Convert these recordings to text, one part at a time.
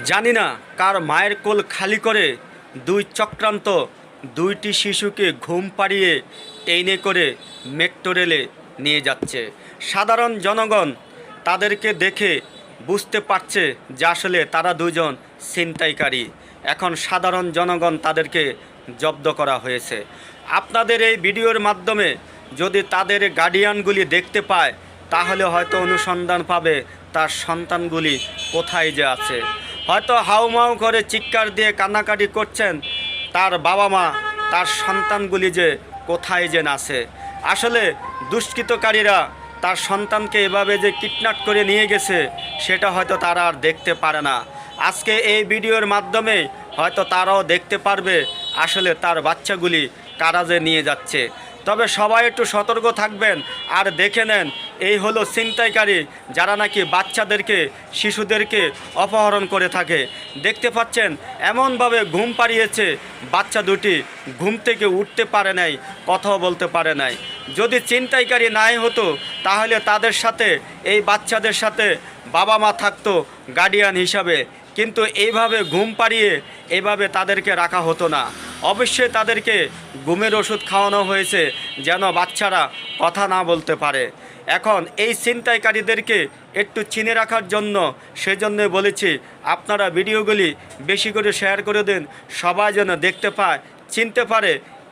জানি না কার মায়ের কোল খালি করে দুই চক্রান্ত দুইটি শিশুকে ঘুম পাড়িয়ে ট্রেনে করে মেট্রো রেলে নিয়ে যাচ্ছে। সাধারণ জনগণ তাদেরকে দেখে বুঝতে পারছে যে আসলে তারা দুজন ছিনতাইকারী। এখন সাধারণ জনগণ তাদেরকে জব্দ করা হয়েছে। আপনাদের এই ভিডিওর মাধ্যমে যদি তাদের গার্ডিয়ানগুলি দেখতে পায় তাহলে হয়তো অনুসন্ধান পাবে তার সন্তানগুলি কোথায় যে আছে। হয়তো হাউমাউ করে চিৎকার দিয়ে কান্নাকাটি করছেন তার বাবা মা, তার সন্তানগুলি যে কোথায় যে আছে। আসলে দুষ্কৃতকারীরা তার সন্তানকে এভাবে যে কিডন্যাপ করে নিয়ে গেছে সেটা হয়তো তারা আর দেখতে পারে না। আজকে এই ভিডিওর মাধ্যমে হয়তো তারাও দেখতে পারবে আসলে তার বাচ্চাগুলি কারা যে নিয়ে যাচ্ছে। তবে সবাই একটু সতর্ক থাকবেন আর দেখে নেন এই হলো ছিনতাইকারী যারা নাকি বাচ্চাদেরকে শিশুদেরকে অপহরণ করে থাকে। দেখতে পাচ্ছেন এমনভাবে ঘুম পাড়িয়েছে বাচ্চা দুটি ঘুম থেকে উঠতে পারে নাই, কথাও বলতে পারে নাই। যদি ছিনতাইকারী নাই হতো তাহলে তাদের সাথে এই বাচ্চাদের সাথে বাবা মা থাকতো গার্ডিয়ান হিসাবে, কিন্তু এইভাবে ঘুম পাড়িয়ে এভাবে তাদেরকে রাখা হতো না। অবশ্যই তাদেরকে ঘুমের ওষুধ খাওয়ানো হয়েছে যেন বাচ্চারা কথা না বলতে পারে। এখন এই ছিনতাইকারীদেরকে একটু চিনে রাখার জন্য সেজন্য বলেছি আপনারা ভিডিওগুলি বেশি করে শেয়ার করে দিন, সবাই যেন দেখতে পায়, চিনতে পারে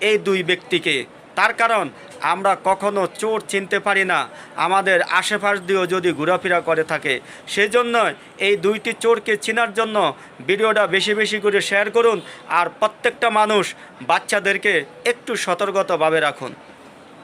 এই দুই ব্যক্তিকে। তার কারণ আমরা কখনো চোর চিনতে পারি না আমাদের আশেপাশ দিয়েও যদি ঘোরাফেরা করে থাকে। সেজন্য এই দুইটি চোরকে চেনার জন্য ভিডিওটা বেশি বেশি করে শেয়ার করুন আর প্রত্যেকটা মানুষ বাচ্চাদেরকে একটু সতর্কতাভাবে রাখুন।